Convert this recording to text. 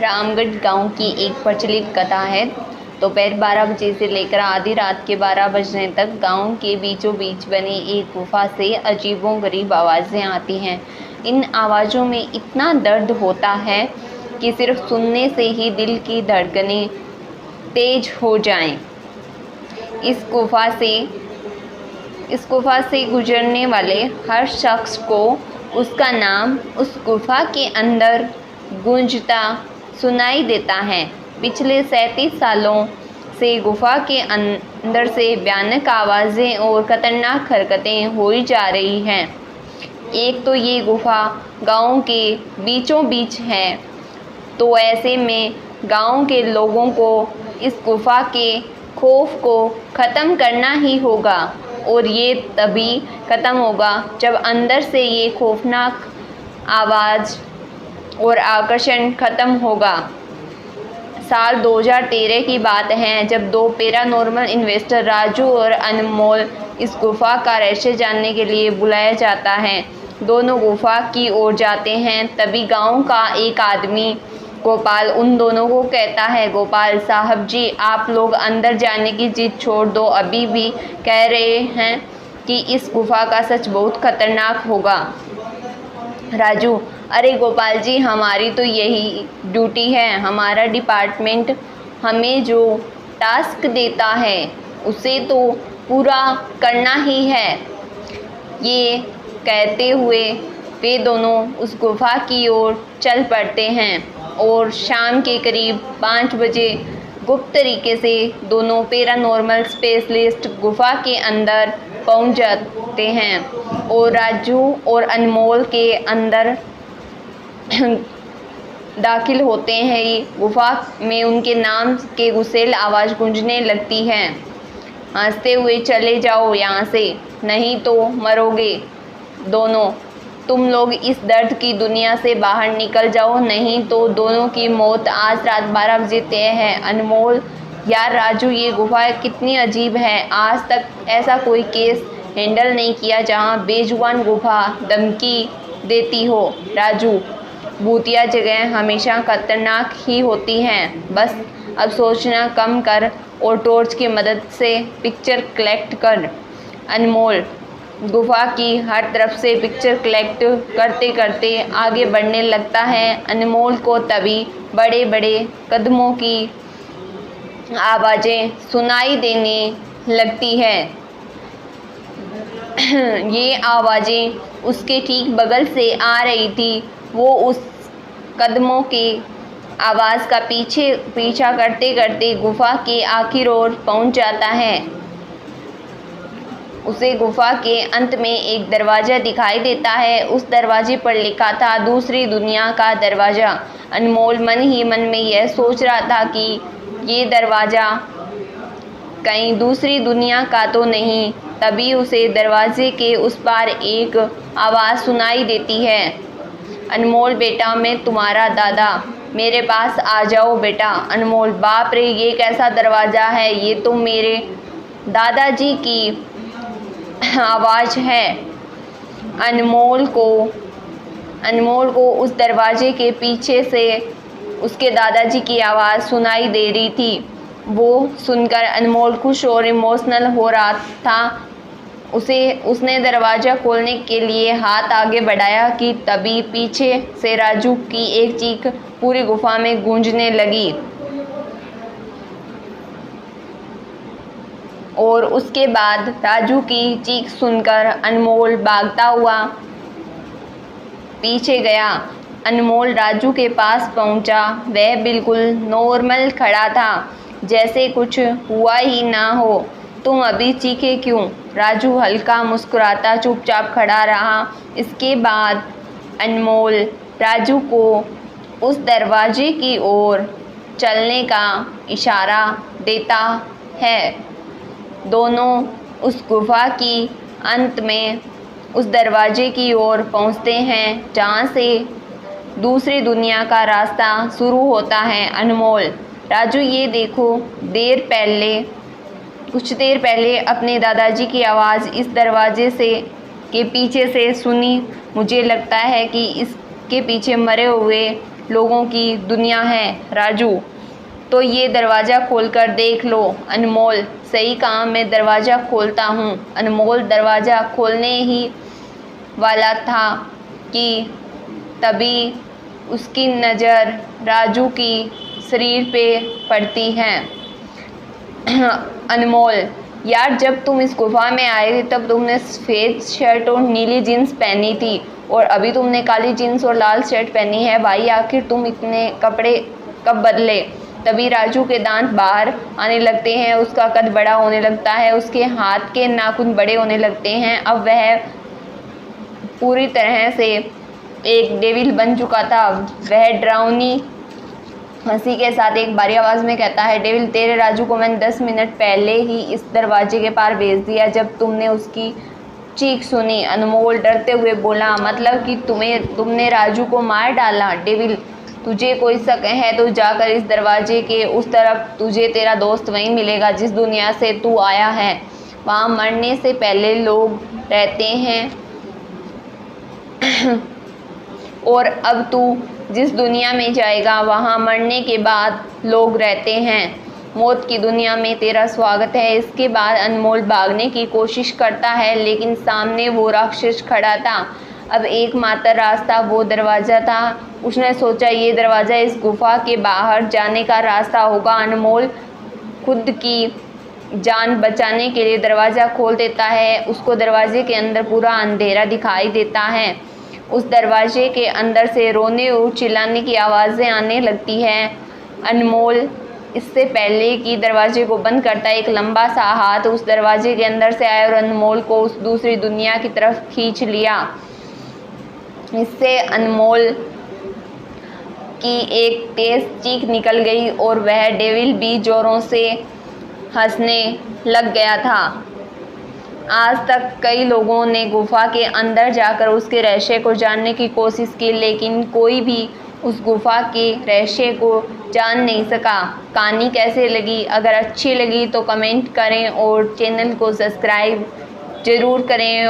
रामगढ़ गांव की एक प्रचलित कथा है। दोपहर 12 बजे से लेकर आधी रात के 12 बजने तक गांव के बीचों बीच बनी एक गुफा से अजीबोगरीब आवाज़ें आती हैं। इन आवाज़ों में इतना दर्द होता है कि सिर्फ सुनने से ही दिल की धड़कनें तेज हो जाएं। इस गुफा से गुजरने वाले हर शख्स को उसका नाम उस गुफा के अंदर गूंजता सुनाई देता है। पिछले 37 सालों से गुफा के अंदर से भयानक आवाज़ें और खतरनाक हरकतें हुई जा रही हैं। एक तो ये गुफा गांव के बीचों बीच है, तो ऐसे में गांव के लोगों को इस गुफा के खौफ को ख़त्म करना ही होगा, और ये तभी ख़त्म होगा जब अंदर से ये खौफनाक आवाज़ और आकर्षण ख़त्म होगा। साल 2013 की बात है, जब दो पैरानॉर्मल इन्वेस्टर राजू और अनमोल इस गुफा का रहस्य जानने के लिए बुलाया जाता है। दोनों गुफा की ओर जाते हैं, तभी गांव का एक आदमी गोपाल उन दोनों को कहता है, गोपाल साहब जी, आप लोग अंदर जाने की जिद छोड़ दो। अभी भी कह रहे हैं कि इस गुफा का सच बहुत खतरनाक होगा। राजू, अरे गोपाल जी, हमारी तो यही ड्यूटी है। हमारा डिपार्टमेंट हमें जो टास्क देता है उसे तो पूरा करना ही है। ये कहते हुए वे दोनों उस गुफा की ओर चल पड़ते हैं और शाम के करीब 5 बजे गुप्त तरीके से दोनों पैरानॉर्मल स्पेशलिस्ट गुफा के अंदर पहुंच जाते हैं और राजू और अनमोल के अंदर दाखिल होते हैं। गुफा में उनके नाम के गुस्सेल आवाज़ गूंजने लगती है, हंसते हुए चले जाओ यहाँ से, नहीं तो मरोगे दोनों। तुम लोग इस दर्द की दुनिया से बाहर निकल जाओ, नहीं तो दोनों की मौत आज रात 12 बजे तय है। अनमोल, यार राजू, ये गुफा कितनी अजीब है। आज तक ऐसा कोई केस हैंडल नहीं किया जहाँ बेजुबान गुफा धमकी देती हो। राजू, भूतिया जगह हमेशा खतरनाक ही होती हैं। बस अब सोचना कम कर और टॉर्च की मदद से पिक्चर कलेक्ट कर। अनमोल गुफा की हर तरफ से पिक्चर कलेक्ट करते करते आगे बढ़ने लगता है। अनमोल को तभी बड़े बड़े कदमों की आवाज़ें सुनाई देने लगती है। ये आवाज़ें उसके ठीक बगल से आ रही थी। वो उस कदमों की आवाज़ का पीछा करते करते गुफा के आखिर ओर पहुंच जाता है। उसे गुफा के अंत में एक दरवाज़ा दिखाई देता है। उस दरवाजे पर लिखा था दूसरी दुनिया का दरवाज़ा। अनमोल मन ही मन में यह सोच रहा था कि ये दरवाज़ा कहीं दूसरी दुनिया का तो नहीं। तभी उसे दरवाजे के उस पार एक आवाज़ सुनाई देती है, अनमोल बेटा, मैं तुम्हारा दादा, मेरे पास आ जाओ बेटा। अनमोल, बाप रे, ये कैसा दरवाज़ा है, ये तो मेरे दादाजी की आवाज़ है। अनमोल को उस दरवाजे के पीछे से उसके दादाजी की आवाज़ सुनाई दे रही थी। वो सुनकर अनमोल खुश और इमोशनल हो रहा था। उसने दरवाज़ा खोलने के लिए हाथ आगे बढ़ाया कि तभी पीछे से राजू की एक चीख पूरी गुफा में गूंजने लगी और उसके बाद राजू की चीख सुनकर अनमोल भागता हुआ पीछे गया। अनमोल राजू के पास पहुंचा। वह बिल्कुल नॉर्मल खड़ा था, जैसे कुछ हुआ ही ना हो। तुम अभी चीखे क्यों? राजू हल्का मुस्कुराता चुपचाप खड़ा रहा। इसके बाद अनमोल राजू को उस दरवाजे की ओर चलने का इशारा देता है। दोनों उस गुफा की अंत में उस दरवाजे की ओर पहुंचते हैं जहां से दूसरी दुनिया का रास्ता शुरू होता है। अनमोल, राजू, ये देखो, कुछ देर पहले अपने दादाजी की आवाज़ इस दरवाजे के पीछे से सुनी। मुझे लगता है कि इसके पीछे मरे हुए लोगों की दुनिया है राजू, तो ये दरवाज़ा खोलकर देख लो। अनमोल, सही कहा, मैं दरवाज़ा खोलता हूँ। अनमोल दरवाज़ा खोलने ही वाला था कि तभी उसकी नज़र राजू की शरीर पे पड़ती है। अनमोल, यार जब तुम इस गुफा में आए थे तब तुमने सफ़ेद शर्ट और नीली जीन्स पहनी थी और अभी तुमने काली जीन्स और लाल शर्ट पहनी है। भाई आखिर तुम इतने कपड़े कब बदले? तभी राजू के दांत बाहर आने लगते हैं, उसका कद बड़ा होने लगता है, उसके हाथ के नाखून बड़े होने लगते हैं। अब वह पूरी तरह से एक डेविल बन चुका था। वह डरावनी हंसी के साथ एक भारी आवाज़ में कहता है, डेविल, तेरे राजू को मैंने 10 मिनट पहले ही इस दरवाजे के पार भेज दिया जब तुमने उसकी चीख सुनी। अनमोल डरते हुए बोला, मतलब कि तुमने राजू को मार डाला? डेविल, तुझे कोई शक है तो जाकर इस दरवाजे के उस तरफ, तुझे तेरा दोस्त वहीं मिलेगा जिस दुनिया से तू आया है। वहाँ मरने से पहले लोग रहते हैं और अब तू जिस दुनिया में जाएगा वहाँ मरने के बाद लोग रहते हैं। मौत की दुनिया में तेरा स्वागत है। इसके बाद अनमोल भागने की कोशिश करता है लेकिन सामने वो राक्षस खड़ा था। अब एकमात्र रास्ता वो दरवाज़ा था। उसने सोचा ये दरवाज़ा इस गुफा के बाहर जाने का रास्ता होगा। अनमोल खुद की जान बचाने के लिए दरवाज़ा खोल देता है। उसको दरवाजे के अंदर पूरा अंधेरा दिखाई देता है। उस दरवाजे के अंदर से रोने और चिल्लाने की आवाज़ें आने लगती हैं। अनमोल इससे पहले कि दरवाजे को बंद करता है, एक लंबा सा हाथ उस दरवाजे के अंदर से आया और अनमोल को उस दूसरी दुनिया की तरफ खींच लिया। इससे अनमोल की एक तेज़ चीख निकल गई और वह डेविल भी ज़ोरों से हंसने लग गया था। आज तक कई लोगों ने गुफा के अंदर जाकर उसके रहस्य को जानने की कोशिश की लेकिन कोई भी उस गुफा के रहस्य को जान नहीं सका। कहानी कैसे लगी? अगर अच्छी लगी तो कमेंट करें और चैनल को सब्सक्राइब ज़रूर करें।